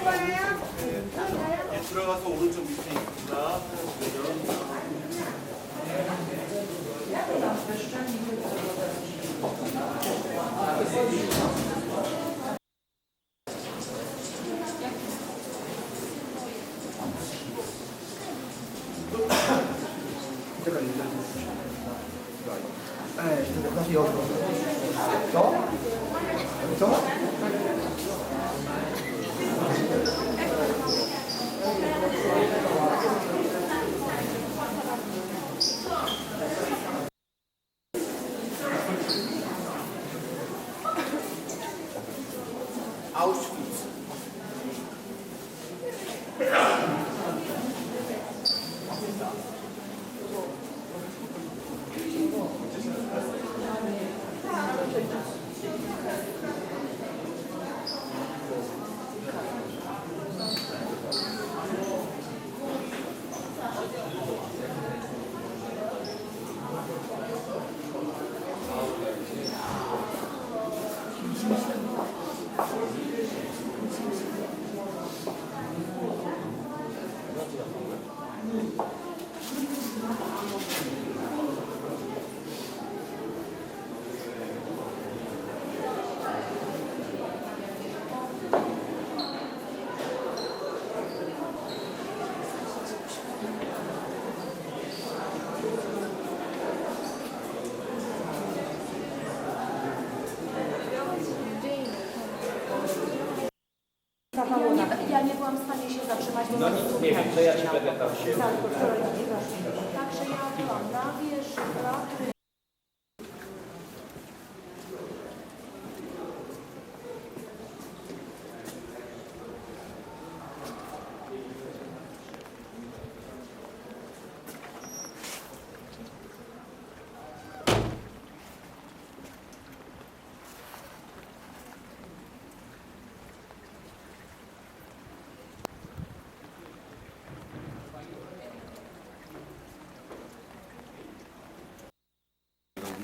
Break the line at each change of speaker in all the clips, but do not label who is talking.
예, 들어가서 오른쪽 밑에 있습니다.
네, 다시 여기로. 여기서? 아우슈비츠.
Ja nie byłam w stanie się zatrzymać, bo
No nic nie wiem, to ja ci będę tam się...
Także ja byłam na wieży, teatry.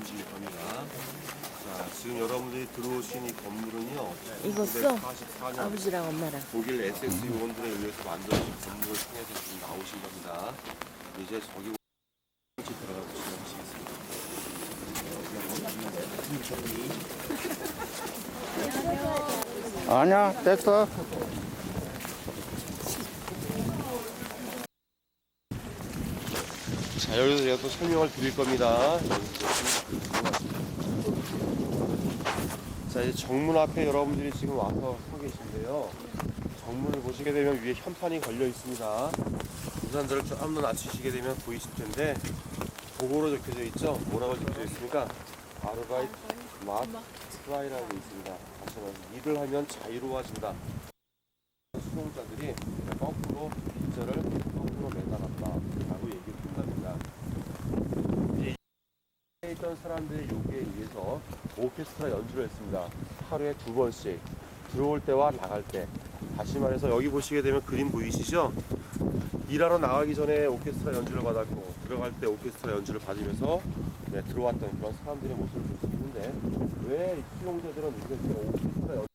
움직일 겁니다. 자, 지금 여러분들이 들어오신 이 건물은요.
이거 써?
1944년
아버지랑 엄마랑.
독일 SS 요원들에 의해서 만들어진 건물을 통해서 지금 나오신 겁니다. 이제 저기 들어가 보시면 하시겠습니다.
아니야, 됐어.
자, 여기서 제가 또 설명을 드릴 겁니다. 자, 이제 정문 앞에 여러분들이 지금 와서 서 계신데요. 정문을 보시게 되면 위에 현판이 걸려 있습니다. 우산들을 좀 더 낮추시게 되면 보이실 텐데, 도구로 적혀져 있죠? 뭐라고 적혀져 있습니까? 아르바이트 마트 프라이라고 되어 있습니다. 다시 말해서 일을 하면 자유로워진다. 수용자들이 거꾸로 빗자를 거꾸로 매달았다 라고 얘기를 한답니다. 이제 있던 사람들의 요구에 의해서 오케스트라 연주를 했습니다. 하루에 2번씩 들어올 때와 나갈 때. 다시 말해서 여기 보시게 되면 그림 보이시죠? 일하러 나가기 전에 오케스트라 연주를 받았고 들어갈 때 오케스트라 연주를 받으면서 들어왔던 그런 사람들의 모습을 볼 수 있는데, 왜 수용자들은 이렇게 오케스트라 연주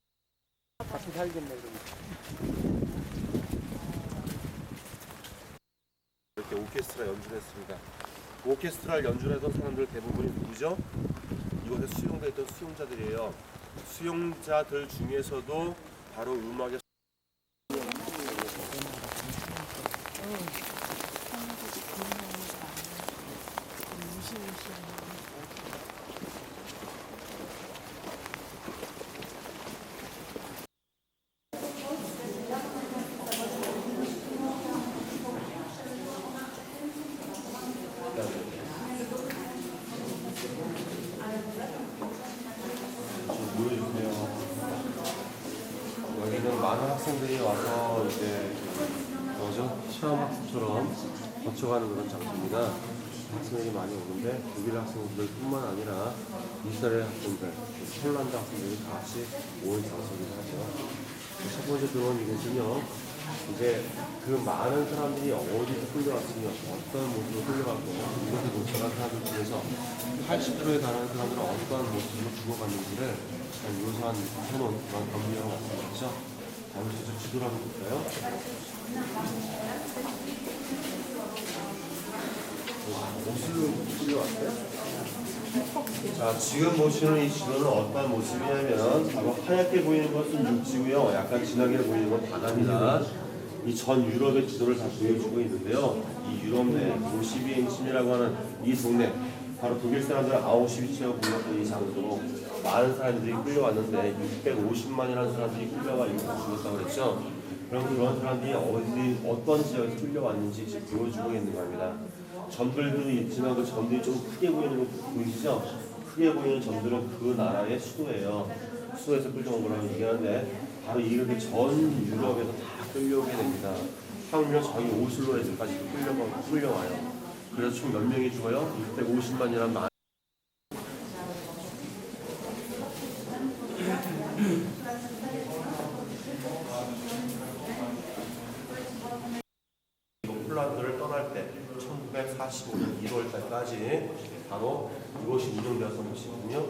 같이 살겠네 이러면서 이렇게 오케스트라 연주를 했습니다. 오케스트라 연주를 했던 사람들 대부분이 누구죠? 이곳에 수용되어 있던 수용자들이에요. 수용자들 중에서도 바로 음악의 보여주세요. 여기는 많은 학생들이 와서 이제 뭐죠? 체험학습처럼 거쳐가는 그런 장소입니다. 학생들이 많이 오는데 독일 학생들뿐만 아니라 이스라엘 학생들, 폴란드 학생들이 다 같이 모인 장소이긴 하죠. 첫 번째 들어온 이곳은요, 이제 그 많은 사람들이 어디서 끌려왔으며 어떤 모습으로 끌려갔고 이곳에 도착한 사람들 중에서 80%에 달하는 사람들은 어떠한 모습으로 죽어갔는지를 잘 묘사한 해놓은 그런 건물이라고 말씀드렸죠. 다음 주 지도를 한번 볼까요? 모습을 끌려왔어요? 자, 지금 보시는 이 지도는 어떤 모습이냐면 바로 하얗게 보이는 것은 육지고요. 약간 진하게 보이는 건 바다입니다. 이 전 유럽의 지도를 다 보여주고 있는데요. 이 유럽 내 도시비행침이라고 하는 이 동네, 바로 독일 사람들 아우슈비츠라고 불렸던 이 장소로 많은 사람들이 끌려왔는데 650만이라는 사람들이 끌려와 여기 죽었다고 그랬죠. 그럼 그런 사람들이 어떤 지역에서 끌려왔는지 지금 보여주고 있는 겁니다. 점들도 있지만 그 점들이 좀 크게 보이는 거 보이시죠? 크게 보이는 점들은 그 나라의 수도예요. 수도에서 끌려온 거라고 얘기하는데 바로 이렇게 전 유럽에서 다 끌려오게 됩니다. 하물며 저희 오슬로에서까지 끌려와요. 그래서 총 몇 명이 죽어요? 650만이라는 말. 폴란드를 떠날 때 1945년 1월 달까지 바로 이곳이 운영되었던 곳이거든요.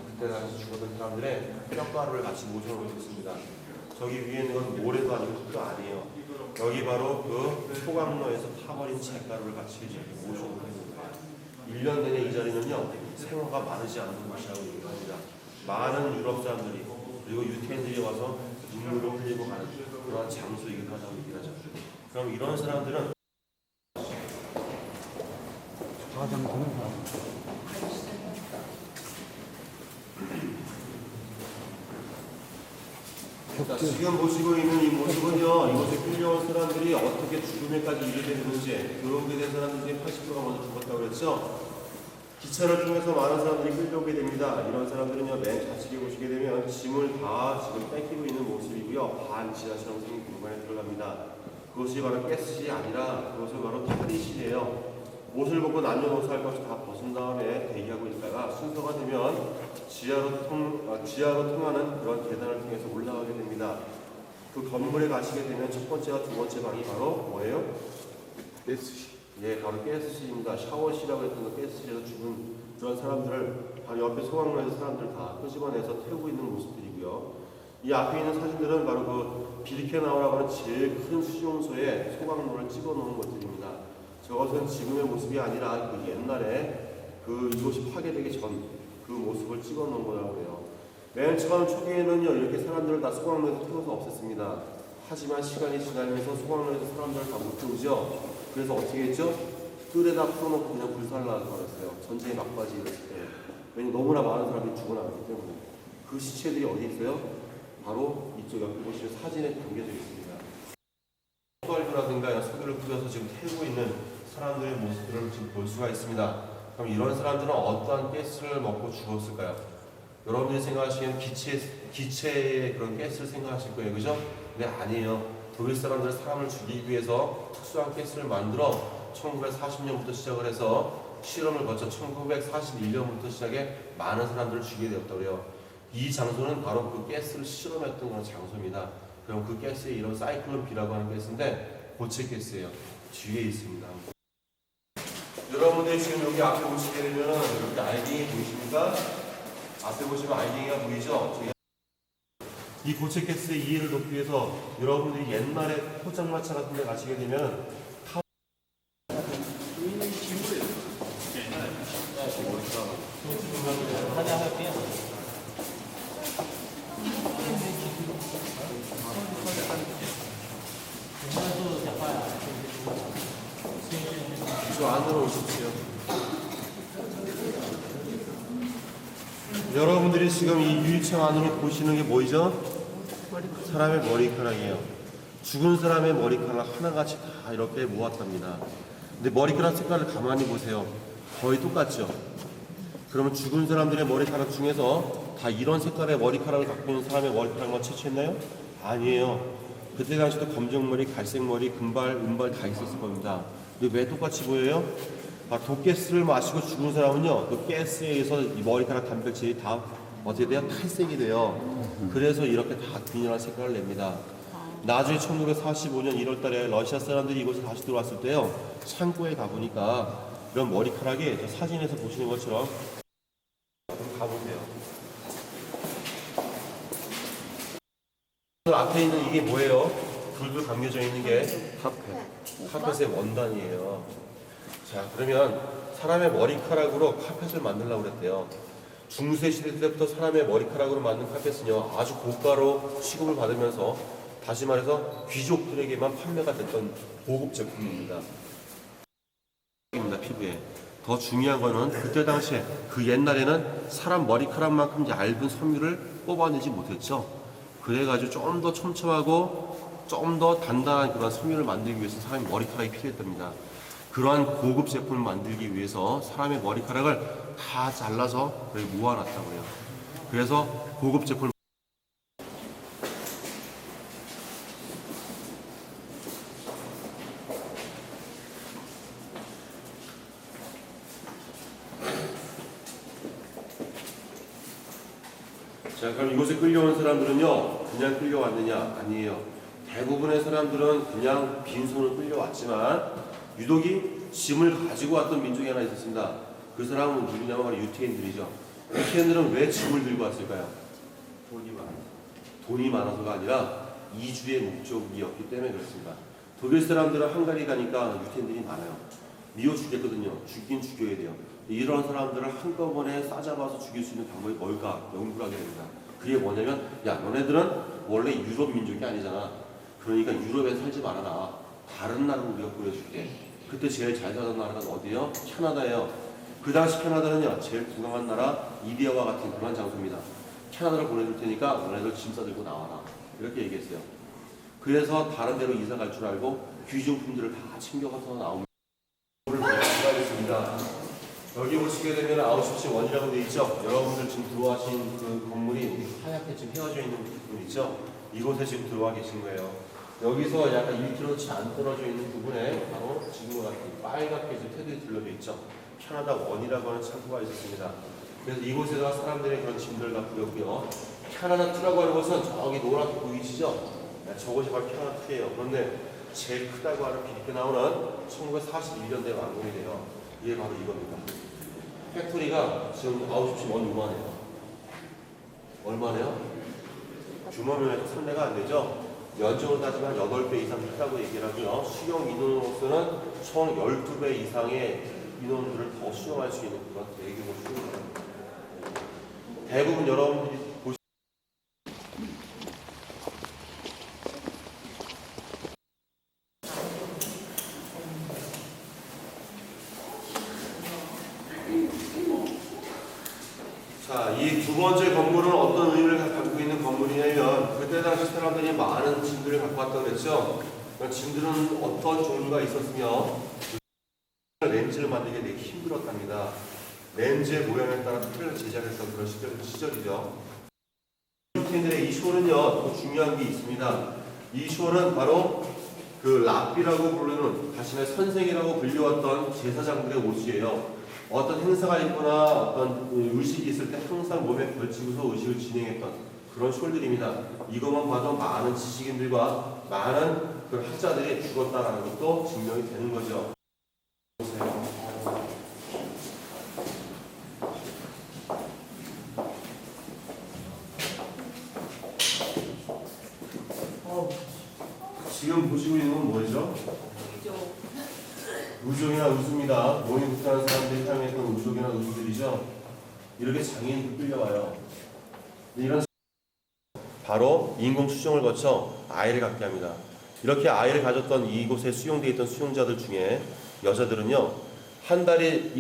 그때 당시 죽었던 사람들의 뼈가루를 같이 모셔놓고 있습니다. 저기 위에 있는 건 모래도 아니고 흙도 아니에요. 여기 바로 그 소강로에서 타버린 잿가루를 같이 모셔놓고 있습니다. 1년 내내 이 자리는요, 생화가 마르지 않는 곳이라고 얘기합니다. 많은 유럽 사람들이 그리고 유태인들이 와서 눈물을 흘리고 가는 그러한 장소이기도 하다고 얘기하죠. 그럼 이런 사람들은 자, 지금 보시고 있는 이 모습은요, 이곳에 끌려온 사람들이 어떻게 죽음에까지 이르게 되는지, 들어오게 된 사람들이 80%가 먼저 죽었다고 그랬죠. 기차를 통해서 많은 사람들이 끌려오게 됩니다. 이런 사람들은요, 맨 좌측에 보시게 되면 짐을 다 지금 뺏기고 있는 모습이고요, 반 지하처럼 생긴 공간에 들어갑니다. 그것이 바로 가스실이 아니라 그것은 바로 탈의실이에요. 옷을 벗고 남녀노소 할 것을 다 벗은 다음에 대기하고 있다가 순서가 되면 지하로 통하는 그런 계단을 통해서 올라가게 됩니다. 그 건물에 가시게 되면 첫 번째와 두 번째 방이 바로 뭐예요? 가스실. 예, 바로 가스실입니다. 샤워실이라고 했던 그 가스실에서 죽은 그런 사람들을 바로 옆에 소각로에서 사람들 다 끄집어내서 태우고 있는 모습들이고요. 이 앞에 있는 사진들은 바로 그 비르케나우라고 하는 제일 큰 수용소에 소각로를 찍어놓은 것들입니다. 저것은 지금의 모습이 아니라 그 옛날에 그 이곳이 파괴되기 전 그 모습을 찍어 놓은 거라고 해요. 맨 처음 초기에는요, 이렇게 사람들을 다 소각로에서 태워서 없앴습니다. 하지만 시간이 지나면서 소각로에서 사람들을 다 못 태우죠. 그래서 어떻게 했죠? 뜰에다 풀어놓고 그냥 불살라서 버렸어요. 전쟁의 막바지 이랬을 때. 왜냐면 너무나 많은 사람들이 죽어나갔기 때문에. 그 시체들이 어디 있어요? 바로 이쪽 옆에 보시면 사진에 담겨져 있습니다. 소갈도라든가 석유를 뿌려서 지금 태우고 있는 사람들의 모습들을 지금 볼 수가 있습니다. 그럼 이런 사람들은 어떠한 가스를 먹고 죽었을까요? 여러분들이 생각하시기엔 기체의 그런 가스를 생각하실 거예요, 그죠? 근데 아니에요. 독일 사람들은 사람을 죽이기 위해서 특수한 가스를 만들어 1940년부터 시작을 해서 실험을 거쳐 1941년부터 시작해 많은 사람들을 죽이게 되었다고 해요. 이 장소는 바로 그 가스를 실험했던 그런 장소입니다. 그럼 그 가스의 이런 사이클론 B라고 하는 가스인데 고체 가스예요. 뒤에 있습니다. 여러분들이 지금 여기 앞에 보시게 되면 여기 알갱이 보이십니까? 앞에 보시면 알갱이가 보이죠? 이 고체 가스의 이해를 돕기 위해서 여러분들이 옛날에 포장마차 같은 데 가시게 되면 저 안으로 오십시오. 여러분들이 지금 이 유리창 안으로 보시는 게 뭐죠? 사람의 머리카락이에요. 죽은 사람의 머리카락 하나같이 다 이렇게 모았답니다. 근데 머리카락 색깔을 가만히 보세요. 거의 똑같죠? 그러면 죽은 사람들의 머리카락 중에서 다 이런 색깔의 머리카락을 갖고 있는 사람의 머리카락만 채취했나요? 아니에요. 그때 당시도 검정머리, 갈색머리, 금발, 은발 다 있었을 겁니다. 근데 왜 똑같이 보여요? 독가스를 마시고 죽은 사람은요, 그 가스에 의해서 이 머리카락 단백질이 다 어떻게 돼요? 탈색이 돼요. 그래서 이렇게 다 균일한 색깔을 냅니다. 나중에 1945년 1월 달에 러시아 사람들이 이곳에 다시 들어왔을 때요, 창고에 가보니까 이런 머리카락이 저 사진에서 보시는 것처럼 가보세요. 앞에 있는 이게 뭐예요? 불도 감겨져 있는 게 카펫의 원단이에요. 자, 그러면 사람의 머리카락으로 카펫을 만들려고 그랬대요. 중세 시대 때부터 사람의 머리카락으로 만든 카펫은요, 아주 고가로 취급을 받으면서, 다시 말해서 귀족들에게만 판매가 됐던 고급 제품입니다. 피부에. 더 중요한 거는 그때 당시에 그 옛날에는 사람 머리카락만큼 얇은 섬유를 뽑아내지 못했죠. 그래가지고 좀 더 촘촘하고 좀 더 단단한 그런 섬유를 만들기 위해서 사람의 머리카락이 필요했답니다. 그러한 고급 제품을 만들기 위해서 사람의 머리카락을 다 잘라서 모아놨다고 해요. 그래서 고급 제품을 자, 그럼 이곳에 끌려온 사람들은요, 그냥 끌려왔느냐? 아니에요. 대부분의 사람들은 그냥 빈손으로 끌려왔지만, 유독이 짐을 가지고 왔던 민족이 하나 있었습니다. 그 사람은 누구냐면 바로 유태인들이죠. 유태인들은 왜 짐을 들고 왔을까요? 돈이 많아서가 아니라 이주의 목적이었기 때문에 그렇습니다. 독일 사람들은 헝가리 가니까 유태인들이 많아요. 미워 죽겠거든요. 죽긴 죽여야 돼요. 이런 사람들을 한꺼번에 싸잡아서 죽일 수 있는 방법이 뭘까 연구를 하게 됩니다. 그게 뭐냐면, 야, 너네들은 원래 유럽 민족이 아니잖아. 그러니까 유럽에 살지 말아라. 다른 나라로 우리가 보내줄게. 그때 제일 잘 살던 나라가 어디예요? 캐나다예요. 그 당시 캐나다는요, 제일 구강한 나라 이데아와 같은 그런 장소입니다. 캐나다를 보내줄 테니까 너네들 짐 싸들고 나와라. 이렇게 얘기했어요. 그래서 다른 데로 이사 갈 줄 알고 귀중품들을 다 챙겨가서 나옵니다. 여기 보시게 되면 아우슈츠 원이라고 되어 있죠. 여러분들 지금 들어와신 그 건물이 하얗게 지금 헤어져 있는 부분 있죠. 이곳에 지금 들어와 계신 거예요. 여기서 약간 1km 채 안 떨어져 있는 부분에 바로 지금과 같은 빨갛게 지금 테두리 둘러져 있죠. 캐나다 원이라고 하는 창고가 있었습니다. 그래서 이곳에다가 사람들의 그런 짐들을 다 뿌렸고요. 캐나다 2라고 하는 것은 저기 노랗게 보이시죠? 네, 저것이 바로 캐나다 2예요. 그런데 제일 크다고 하는 비리게 나오는 1941년대에 완공이 돼요. 이게 바로 이겁니다. 팩토리가 지금 아우슈츠 원 요만해요. 얼마네요? 규모면에서 상대가 안 되죠? 면적으로 따지면 8배 이상 크다고 얘기를 하고요. 수용 인원으로서는 총 12배 이상의 인원들을 더 수용할 수 있는 그런 대규모 수용입니다. 대부분 여러분들이 보시 자, 이 두 번째 건물은 어떤 의미를 갖고 있는 건물이냐면, 그때 당시 사람들이 많은 짐들을 갖고 왔다고 그랬죠. 짐들은 어떤 종류가 있었으며, 렌즈를 만들기 되게 힘들었답니다. 렌즈의 모양에 따라 틀을 제작했던 그런 시절이죠. 유태인들의 이 쇼는요, 더 중요한 게 있습니다. 이 쇼는 바로 그 랍비라고 부르는 자신의 선생이라고 불려왔던 제사장들의 옷이에요. 어떤 행사가 있거나 어떤 의식이 있을 때 항상 몸에 걸치고서 의식을 진행했던 그런 숄들입니다. 이것만 봐도 많은 지식인들과 많은 그 학자들이 죽었다는 것도 증명이 되는 거죠. 보세요. 지금 보시고 있는 건 뭐죠? 우족이나 우수입니다. 몸이 불편한 사람들이 사용했던 우족이나 우수들이죠. 이렇게 장애인들 끌려와요. 이런 바로 인공 수정을 거쳐 아이를 갖게 합니다. 이렇게 아이를 가졌던 이곳에 수용되어 있던 수용자들 중에 여자들은요, 한 달에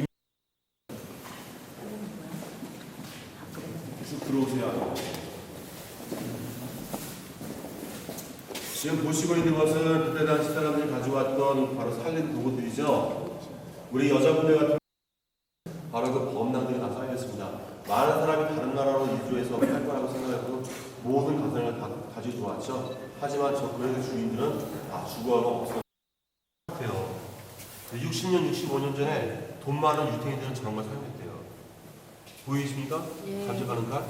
들어오세요. 지금 보시고 있는 것은 그때 당시 사람들이 가져왔던 바로 살림 도구들이죠. 우리 여자분들 같은 바로 그 범람들이 다 쌓여있습니다. 많은 사람이 다른 나라로 이주해서 할 거라고 생각하고 모든 가정을 다 가지고 들어왔죠. 하지만 저 그의 주인들은 다 죽어가고 없었던 것 같아요. 60년, 65년 전에 돈 많은 유태인들은 저런 걸 사용했대요. 보이십니까? 가져가는 칼?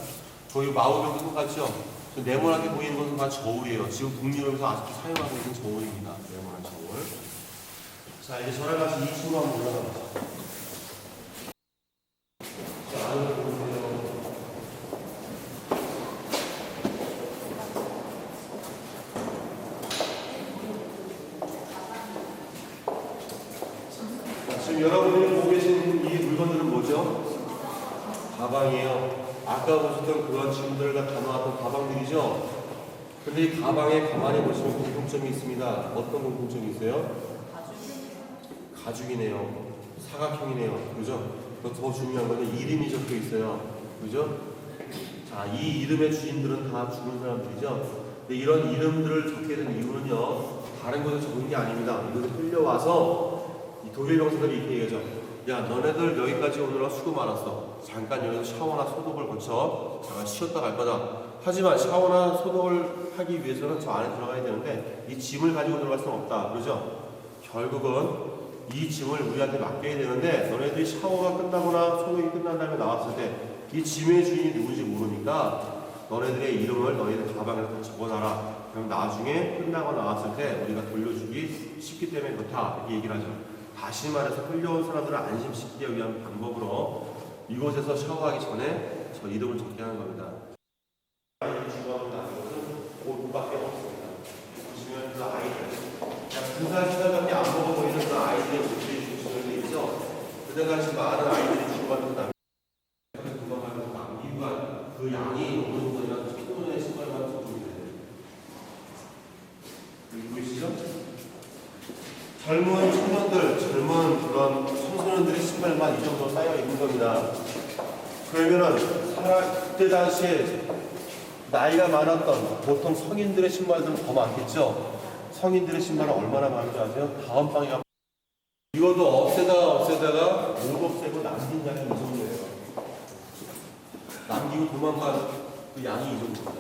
저희 마우병도 똑같죠? 네모나게 보이는 것은 다 저울이에요. 지금 북유럽에서 아직도 사용하고 있는 저울입니다. 네모난 저울. 자, 이제 저랑 같이 2층으로 한번 올라가 보죠. 자, 안으로 보세요. 지금 여러분이 보고 계신 이 물건들은 뭐죠? 가방이에요. 아까 보셨던 그런 짐들과 담아왔던 가방들이죠? 근데 이 가방에 가만히 보시면 공통점이 있습니다. 어떤 공통점이 있어요? 가죽이네요. 사각형이네요. 그죠? 더 중요한 거는 이름이 적혀 있어요. 그죠? 자, 이 이름의 주인들은 다 죽은 사람들이죠. 근데 이런 이름들을 적게 된 이유는요, 다른 것을 적은 게 아닙니다. 이것을 끌려와서 이 독일 병사들이 이렇게 얘기하죠. 야, 너네들 여기까지 오느라 수고 많았어. 잠깐 여기서 샤워나 소독을 거쳐. 잠깐 쉬었다 갈 거다. 하지만 샤워나 소독을 하기 위해서는 저 안에 들어가야 되는데 이 짐을 가지고 들어갈 수는 없다. 그러죠? 결국은 이 짐을 우리한테 맡겨야 되는데 너네들이 샤워가 끝나거나 소독이 끝난 다음에 나왔을 때 이 짐의 주인이 누군지 모르니까 너네들의 이름을 너희들 가방에 다 적어놔라. 그럼 나중에 끝나고 나왔을 때 우리가 돌려주기 쉽기 때문에 그렇다. 이렇게 얘기를 하죠. 다시 말해서 끌려온 사람들을 안심시키기 위한 방법으로 이곳에서 샤워하기 전에 저 이름을 적게 하는 겁니다. 중요한 것은 옷밖에 없습니다. 보시면 그 아이들, 군사 시절밖에 안 먹어 보이는 그 아이들의 옷들이 중심으로 있죠. 그때까지 많은 아이들이 죽어가는 다음에 그 양이 어느 정도냐 청소년의 신발만 적용이 돼요. 여기 보이시죠? 젊은 청년들, 젊은 그런 청소년들의 신발만 이 정도 쌓여 있는 겁니다. 그러면은 그때 당시에 나이가 많았던 보통 성인들의 신발들은 더 많겠죠. 성인들의 신발은 얼마나 많은지 아세요? 다음 방에 가면 이것도 없애다가 못 없애고 남긴 양이 이 정도예요. 남기고 도망간 그 양이 이 정도입니다.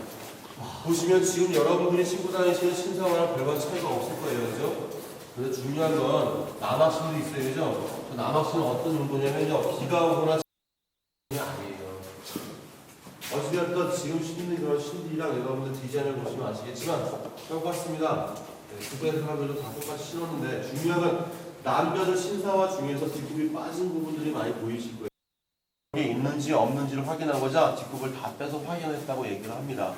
보시면 지금 여러분들이 신고 다니시는 신사와랑 별반 차이가 없을 거예요. 그죠? 그래서 중요한 건 남학신도 있어요. 그죠? 저 남학신은 어떤 정도냐면요. 비가 오거나 아니에요. 어찌됐든 지금 신는 그런 신들이랑 여러분들 디자인을 보시면 아시겠지만 똑같습니다. 두배 사람들도 다 똑같이 신었는데 중요한 건 남녀들 신사화 중에서 뒷굽이 빠진 부분들이 많이 보이실 거예요. 이게 있는지 없는지를 확인하고자 뒷굽을 다 빼서 확인했다고 얘기를 합니다.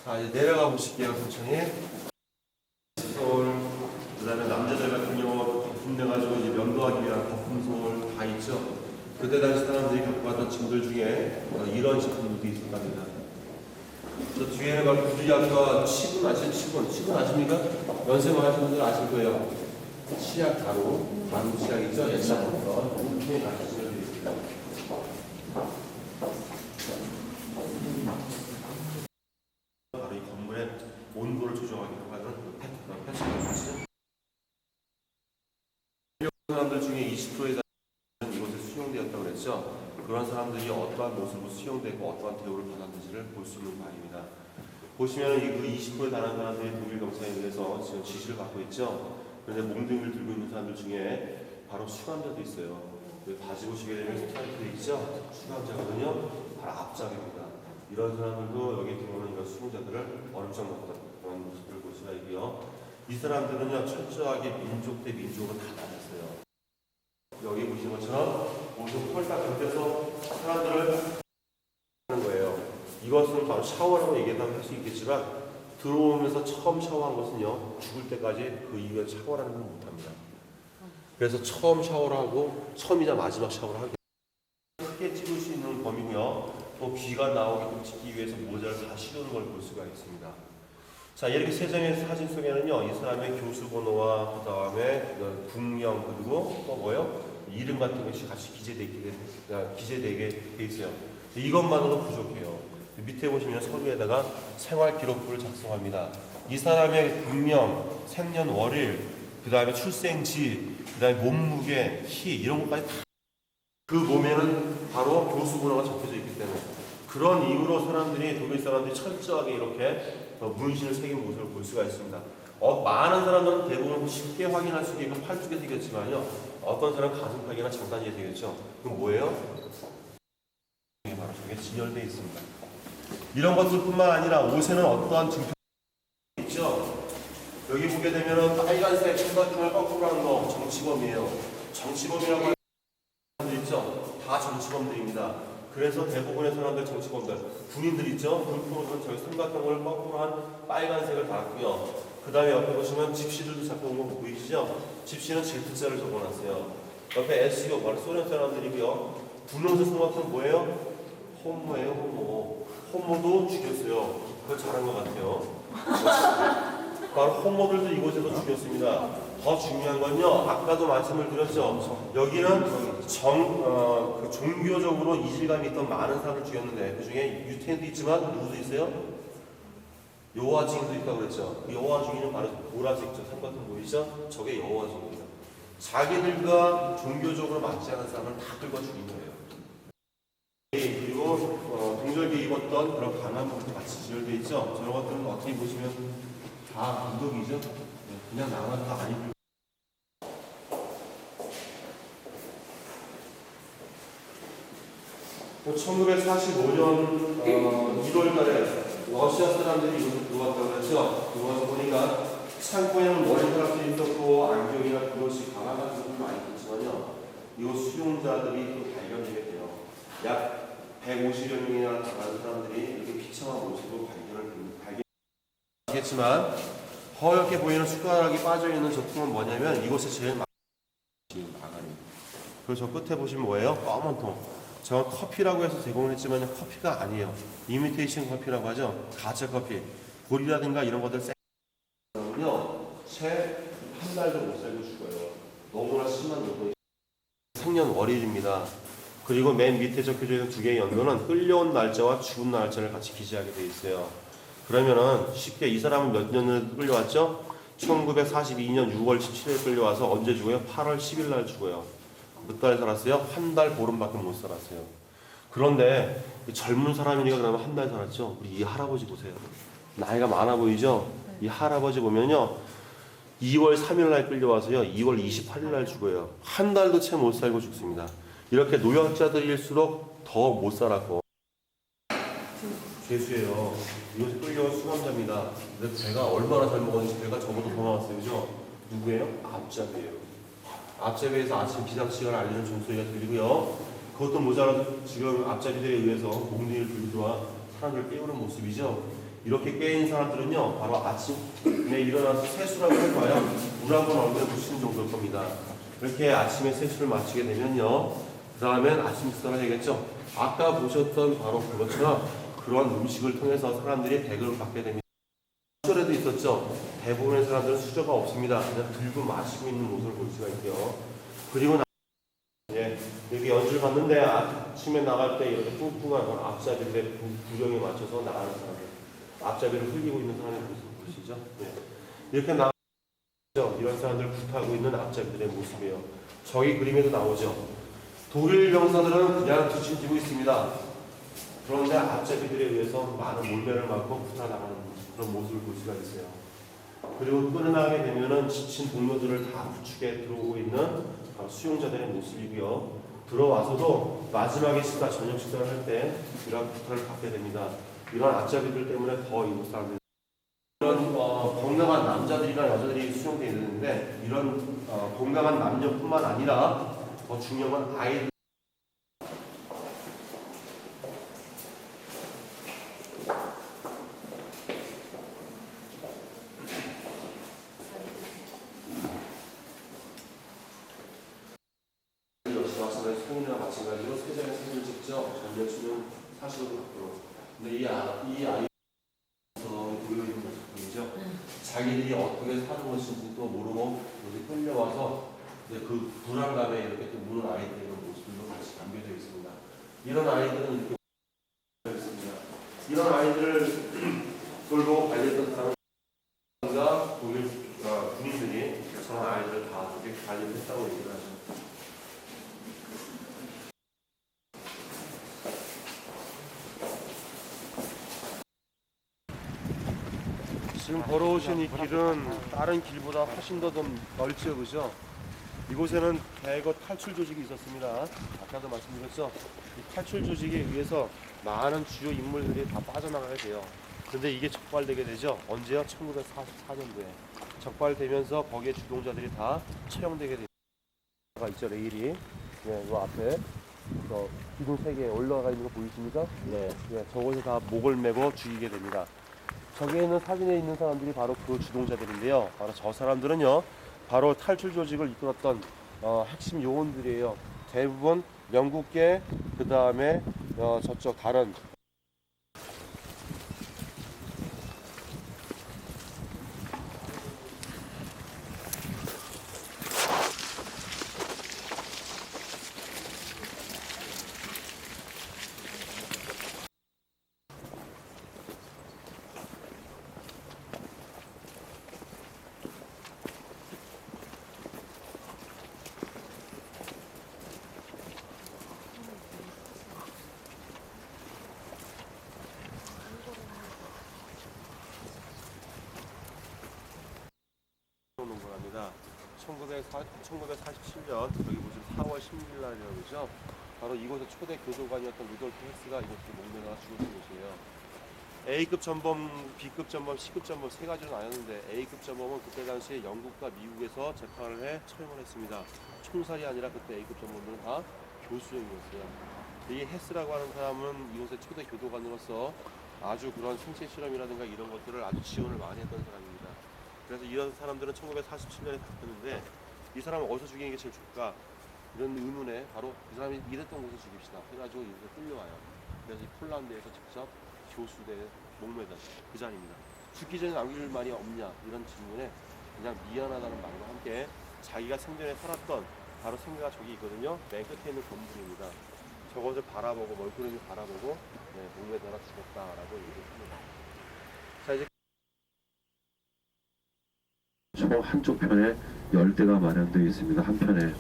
자, 이제 내려가 보실게요. 천천히. 그 다음에 남자들 같은 경우 거품 내가지고 이제 면도하기 위한 거품솔 다 있죠. 그때 당시 사람들이 갖고 왔던 짐들 중에 이런 제품들도 있었답니다. 저 뒤에는 막 구두약과 치분 아시죠? 치분 아십니까? 연세만 하시는 분들 아실 거예요. 치약 가루 치약 있죠? 옛날부터 이렇게 같이 지어져 있습니다. 바로 이 건물의 온도를 조정하기로 하는 패치죠. 사람들 중에 20%의 이곳에 수용되었다고 그랬죠. 그런 사람들이 어떠한 모습으로 수용되고 어떠한 대우를 받았는지를 볼 수 있는 바입니다. 보시면 그 20%에 달하는 사람들이 독일 경찰에 의해서 지금 지시를 받고 있죠. 그런데 몽둥이를 들고 있는 사람들 중에 바로 수감자도 있어요. 다시 보시게 되면 스트라이크 있죠. 수감자거든요. 바로 앞장입니다. 이런 사람들도 여기 들어오는 이런 수용자들을 어렵장먹던 그런 모습을 볼 수가 있고요. 이 사람들은요 철저하게 민족 대 민족으로 다 나눴어요. 여기 보시는 것처럼 모두 펄딱 겉에서 사람들을 하는 거예요. 이것은 바로 샤워라고 얘기한다고 할 수 있겠지만 들어오면서 처음 샤워한 것은요 죽을 때까지 그 이후에 샤워라는 걸 못합니다. 그래서 처음 샤워를 하고 처음이자 마지막 샤워를 하게 크게 찍을 수 있는 범위고요. 또 귀가 나오게끔 찍기 위해서 모자를 다 씌우는 걸 볼 수가 있습니다. 자, 이렇게 세 장의 사진 속에는요 이 사람의 교수 번호와 그 다음에 국명 그리고 또 뭐요? 이름 같은 것이 같이 기재되게 돼 있어요. 이것만으로 부족해요. 밑에 보시면 서류에다가 생활 기록부를 작성합니다. 이 사람의 국명, 생년월일, 그 다음에 출생지, 그 다음에 몸무게, 키 이런 것까지 다 그 몸에는 바로 교수 번호가 적혀져 있기 때문에 그런 이유로 독일 사람들이 철저하게 이렇게 문신을 새긴 모습을 볼 수가 있습니다. 많은 사람들은 대부분 쉽게 확인할 수 있게끔 팔뚝에 새겼지만요. 어떤 사람은 가슴팍이나 장단지에 새겼죠. 그럼 뭐예요? 바로 저게 진열되어 있습니다. 이런 것들뿐만 아니라 옷에는 어떠한 증표가 있죠. 여기 보게 되면 빨간색 삼각형을 거꾸로 하는 거 정치범이에요. 정치범이라고 하는 사람들 있죠. 다 정치범들입니다. 그래서 대부분의 사람들 정치범들, 군인들 있죠. 군포는 저희 삼각형을 거꾸로 한 빨간색을 달았고요. 그 그 다음에 옆에 보시면 집시들도 잡혀온 거 보이시죠? 집시는 Z자를 적어놨어요. 옆에 SEO, 바로 소련 사람들이고요. 분홍색 소마토는 뭐예요? 홈모예요, 홈모. 홈모도 죽였어요. 그거 잘한 것 같아요. 바로 홈모들도 이곳에서 죽였습니다. 더 중요한 건요, 아까도 말씀을 드렸죠. 여기는 그 종교적으로 이질감이 있던 많은 사람을 죽였는데 그 중에 유태인도 있지만 누구도 있어요? 여호와 증인도 있다고 그랬죠. 그 여호와 증인은 바로 보라색 저 삼각형 보이죠? 저게 여호와 증인입니다. 자기들과 종교적으로 맞지 않은 사람을 다 끌고 죽인 거예요. 그리고 동절기에 입었던 그런 가난부터 같이 지혈되어 있죠. 저런 것들은 어떻게 보시면 다 무덕이죠. 그냥 나만 다 안 입을. 1945년 1월달에 러시아 사람들이 이곳에 들어왔다고 그랬죠. 들어와서 보니까 창고에는 머리카락도 있었고 안경이나 그것이 가방 같은 것도 많이 있지만요. 이곳 수용자들이 또 발견되게 돼요. 약 150여 명이나 다른 사람들이 이렇게 비참한 모습으로 발견하겠지만 허옇게 보이는 숟가락이 빠져있는 저 통은 뭐냐면 이곳에 제일 많은 마가린. 그리고 저 끝에 보시면 뭐예요? 검은 통. 저건 커피라고 해서 제공을 했지만 커피가 아니에요. 이미테이션 커피라고 하죠. 가짜 커피. 볼이라든가 이런 것들 채 한 달도 못 살고 죽어요. 너무나 심한 요동이 생년월일입니다. 그리고 맨 밑에 적혀져 있는 두 개의 연도는 끌려온 날짜와 죽은 날짜를 같이 기재하게 되어 있어요. 그러면은 쉽게 이 사람은 몇 년을 끌려왔죠? 1942년 6월 17일 끌려와서 언제 죽어요? 8월 10일 날 죽어요. 몇 달 살았어요? 한 달 보름밖에 못 살았어요. 그런데 젊은 사람이니까 그러면 한 달 살았죠? 우리 이 할아버지 보세요. 나이가 많아 보이죠? 이 할아버지 보면요. 2월 3일 날 끌려와서요. 2월 28일 날 죽어요. 한 달도 채 못 살고 죽습니다. 이렇게 노약자들일수록 더 못 살았고 죄수예요. 이것이 끌려온 수감자입니다. 근데 배가 얼마나 잘 먹었는지 배가 저보다 더 나왔어요. 그죠? 누구예요? 앞잡이에요. 앞잡이에서 아침 비상시간을 알리는 종소리가 들리고요. 그것도 모자라도 지금 앞잡이들에 의해서 몽둥이를 들고 들어와 사람들을 깨우는 모습이죠. 이렇게 깨인 사람들은요, 바로 아침에 일어나서 세수라고 해봐요. 물 한 번 얼굴에 묻히는 정도일 겁니다. 이렇게 아침에 세수를 마치게 되면요, 그 다음엔 아침 식사를 해야겠죠. 아까 보셨던 바로 그것처럼 그런 음식을 통해서 사람들이 대접을 받게 됩니다. 수절에도 있었죠. 대부분의 사람들은 수저가 없습니다. 그냥 들고 마시고 있는 모습을 볼 수가 있고요. 그리고 이렇게 연주를 봤는데 아침에 나갈 때 이렇게 뚱뚱한 앞잡이들의 구령에 맞춰서 나가는 사람들. 앞잡이를 흘리고 있는 사람의 모습을 보시죠. 네. 이렇게 나오죠. 이런 사람들을 굿하고 있는 앞잡이들의 모습이에요. 저기 그림에도 나오죠. 독일 병사들은 그냥 뒤처지고 있습니다. 그런데 앞잡이들에 의해서 많은 몰매를 맞고 굿하나가는 그런 모습을 볼 수가 있어요. 그리고 끌어나가게 되면은 지친 동료들을 다 부축해 들어오고 있는 수용자들의 모습이고요. 들어와서도 마지막에 식사, 저녁 식사를 할 때 이런 부탁을 받게 됩니다. 이런 앞잡이들 때문에 더 이웃 사람들 이런 건강한 남자들이나 여자들이 수용되어 있는데 이런 건강한 남녀뿐만 아니라 더 중요한 건 아이들. 성인이나 마찬가지로 세상의 사진을 찍죠. 전면수는 45도 각도로. 근데 이 아이에서 보여있는 모습이죠. 자기들이 어떻게 사는 것인지도 모르고 여기 끌려와서 그 불안감에 이렇게 또 무는 아이들의 모습들도 같이 담겨져 있습니다. 이런 아이들은 이렇게 있습니다. 이런 아이들을 돌보고 관리했던 사람과 군인들이 저런 아이들을 다 이렇게 관리를 했다고 얘기를 하죠. 지금 걸어오신 이 길은 다른 길보다 훨씬 더 좀 넓죠, 그죠? 이곳에는 대거 탈출 조직이 있었습니다. 아까도 말씀드렸죠? 이 탈출 조직에 의해서 많은 주요 인물들이 다 빠져나가게 돼요. 근데 이게 적발되게 되죠? 언제요? 1944년도에. 적발되면서 거기에 주동자들이 다 처형되게 됩니다. 있죠, 레일이. 네, 이 앞에. 기둥 3개 올라가 있는 거 보이십니까? 네. 네, 저곳에 다 목을 메고 죽이게 됩니다. 저기에 있는 사진에 있는 사람들이 바로 그 주동자들인데요. 바로 저 사람들은요, 바로 탈출 조직을 이끌었던 핵심 요원들이에요. 대부분 영국계, 그 다음에 저쪽 다른 오는 거랍니다. 1947년 여기 보시면 4월 16일 날이라고 그러죠. 바로 이곳의 초대 교도관이었던 루돌프 헤스가 이곳에 목매다가 죽었던 곳이에요. A급 전범, B급 전범, C급 전범 세 가지로 나눴는데 A급 전범은 그때 당시에 영국과 미국에서 재판을 해 처형을 했습니다. 총살이 아니라 그때 A급 전범들은 다 교수형이었어요. 이 헤스라고 하는 사람은 이곳의 초대 교도관으로서 아주 그런 생체 실험이라든가 이런 것들을 아주 지원을 많이 했던 사람입니다. 그래서 이런 사람들은 1947년에 잡혔는데 이 사람은 어디서 죽이는 게 제일 좋을까? 이런 의문에 바로 이 사람이 일했던 곳에 죽입시다 해가지고 이제 끌려와요. 그래서 이 폴란드에서 직접 교수대에 목매던 그 자리입니다. 죽기 전에 남길 말이 없냐 이런 질문에 그냥 미안하다는 말과 함께 자기가 생전에 살았던 바로 생가가 저기 있거든요. 맨 끝에 있는 건물입니다. 저것을 바라보고 멀구름이 바라보고 목매다가 죽었다라고 얘기를 합니다. 자 이제
총 한쪽 편에 10대가 마련되어 있습니다. 한편에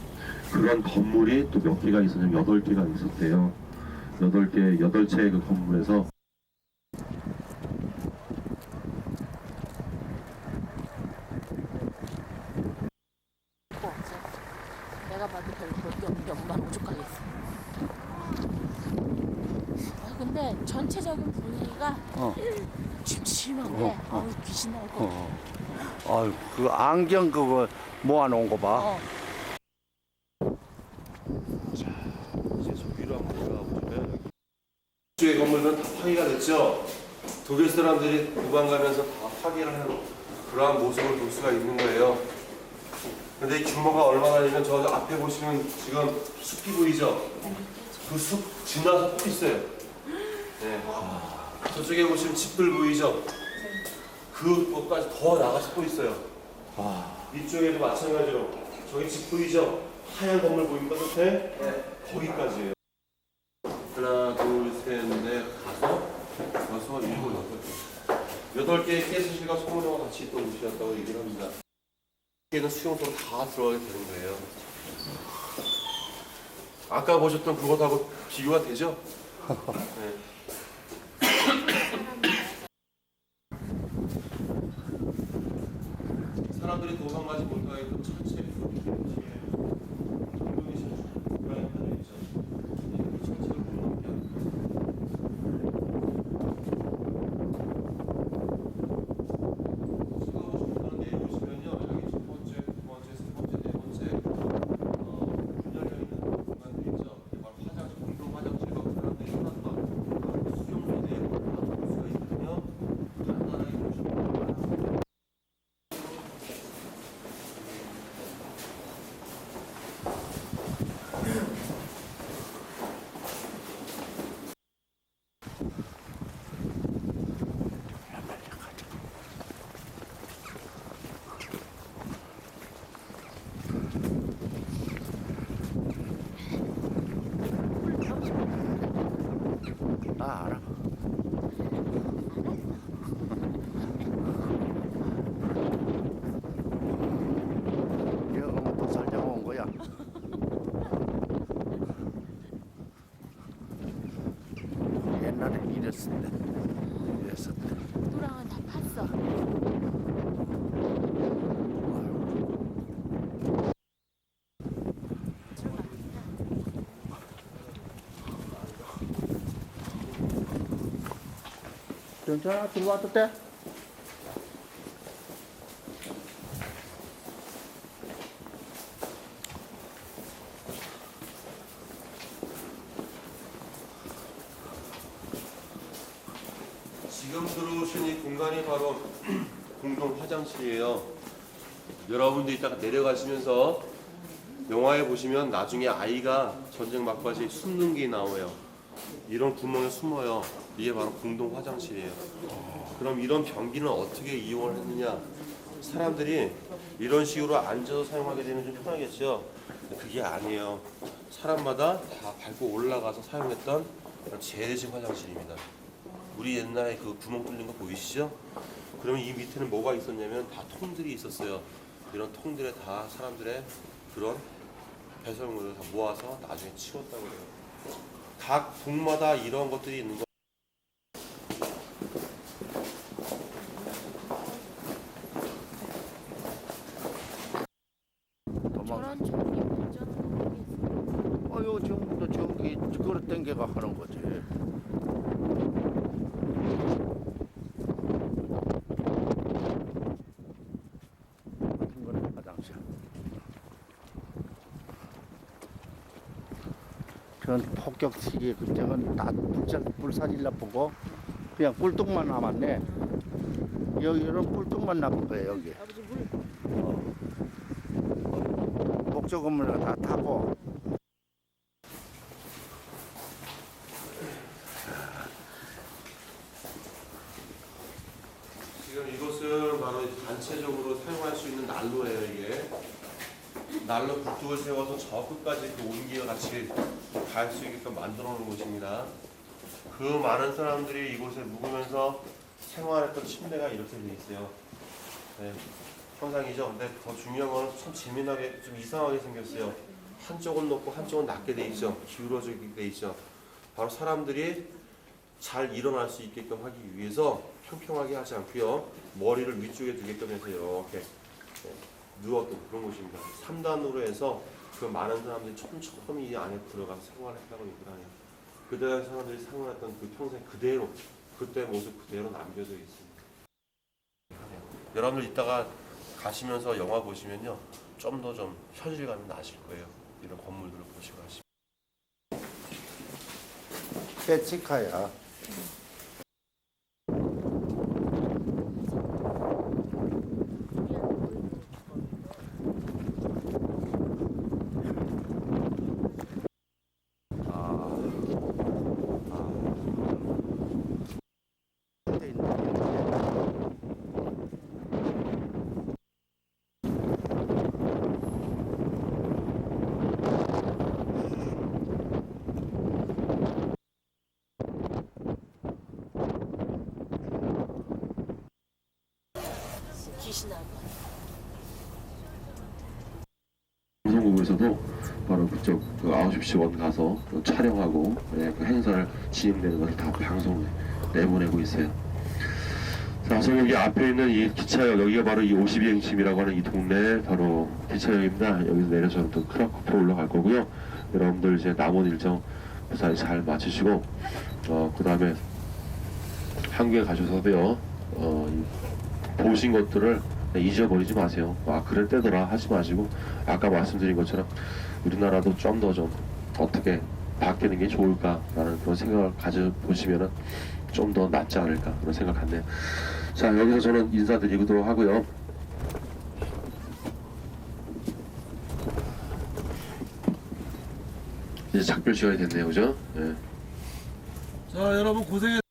그런 건물이 또 몇 개가 있었냐면 8개가 있었대요. 8채의 그 건물에서
내가 봐도 별로 볼 게 없는데 엄마는 오죽하겠어. 근데 전체적인 분위기가 침침한데 귀신 나올 것 같아.
아유, 그 안경 그거 모아놓은 거 봐.
이제 저 위로 한번 올라가 보시면 여기 이쪽의 건물은 다 파괴가 됐죠. 독일 사람들이 도망가면서 다 파괴를 하는 그러한 모습을 볼 수가 있는 거예요. 근데 이 규모가 얼마나 되면 저 앞에 보시면 지금 숲이 보이죠? 그 숲 지나서 또 있어요. 네. 저쪽에 보시면 집들 보이죠? 그것까지 더 나가서 또 있어요. 이쪽에도 마찬가지로 저기 집 보이죠? 하얀 건물 보입니까? 끝에? 거기까지예요. 하나, 둘, 셋, 넷, 여섯, 일곱, 여덟 개의 가스실과 소문호가 같이 있던 곳이었다고 얘기를 합니다. 여기는 수용소로 다 들어가게 되는 거예요. 아까 보셨던 그것하고 비교가 되죠? 네. 사람들이 도망가지 못하게 그 천체
나 알아. 이거 또 살자고 온 거야. 옛날에 이랬을 때.
누랑은 다 팠어.
괜찮아? 들어와도 돼?
지금 들어오신 이 공간이 바로 공동 화장실이에요. 여러분들 이따가 내려가시면서 영화에 보시면 나중에 아이가 전쟁 막바지에 숨는 게 나와요. 이런 구멍에 숨어요. 이게 바로 공동 화장실이에요. 그럼 이런 변기는 어떻게 이용을 했느냐? 사람들이 이런 식으로 앉아서 사용하게 되면 좀 편하겠죠. 근데 그게 아니에요. 사람마다 다 밟고 올라가서 사용했던 그런 재래식 화장실입니다. 우리 옛날에 그 구멍 뚫린 거 보이시죠? 그러면 이 밑에는 뭐가 있었냐면 다 통들이 있었어요. 이런 통들에 다 사람들의 그런 배설물을 다 모아서 나중에 치웠다고 해요. 각 동마다 이런 것들이 있는 거.
저런 전기 운전은 모르겠어요.
요 지금도 전기 그걸 땡겨가 하는 거지. 같은 거는 화장실. 전 폭격시기 그때는 다 불사질라 보고 그냥 꿀뚝만 남았네. 여기 이런 꿀뚝만 남은 거예요 여기.
아버지 물.
목조 건물을 다 타고.
지금 이것은 바로 단체적으로 사용할 수 있는 난로예요. 이게 난로 굴뚝을 세워서 저 끝까지 그 온기와 같이 갈 수 있게끔 만들어 놓은 곳입니다. 그 많은 사람들이 이곳에 묵으면서 생활했던 침대가 이렇게 돼 있어요. 네, 형상이죠. 근데 더 중요한 건 참 재미나게 좀 이상하게 생겼어요. 한쪽은 높고 한쪽은 낮게 돼 있죠. 기울어지게 돼 있죠. 바로 사람들이 잘 일어날 수 있게끔 하기 위해서 평평하게 하지 않고요. 머리를 위쪽에 두게끔 해서 이렇게 누웠던 그런 곳입니다. 3단으로 해서 그 많은 사람들이 촘촘히 이 안에 들어가서 생활했다고 얘기를 하네요. 그때 사람들이 생활했던 그 평생 그대로 그때 모습 그대로 남겨져 있습니다. 여러분들 이따가 가시면서 영화 보시면요. 좀 더 좀 현실감이 나실 거예요. 이런 건물들을 보시고 가시면.
배치카야.
귀신하고.
방송국에서도 바로 그쪽 그 아우슈비츠원 가서 또 촬영하고 그 행사를 진행되는 것을 다 방송 내보내고 있어요. 자, 저는 여기 앞에 있는 이 기차역, 여기가 바로 이 52행심이라고 하는 이 동네 바로 기차역입니다. 여기서 내려서 또 크라쿠프 올라갈 거고요. 여러분들 이제 남은 일정 무사히 잘 마치시고 그 다음에 한국에 가셔서도요 보신 것들을 잊어버리지 마세요. 아 그럴 때더라 하지 마시고 아까 말씀드린 것처럼 우리나라도 좀 더 좀 어떻게 바뀌는 게 좋을까라는 그런 생각을 가져보시면은 좀 더 낫지 않을까 그런 생각 같네요. 자 여기서 저는 인사드리도록 하고요. 이제 작별 시간이 됐네요, 그죠? 네.
자 여러분 고생했.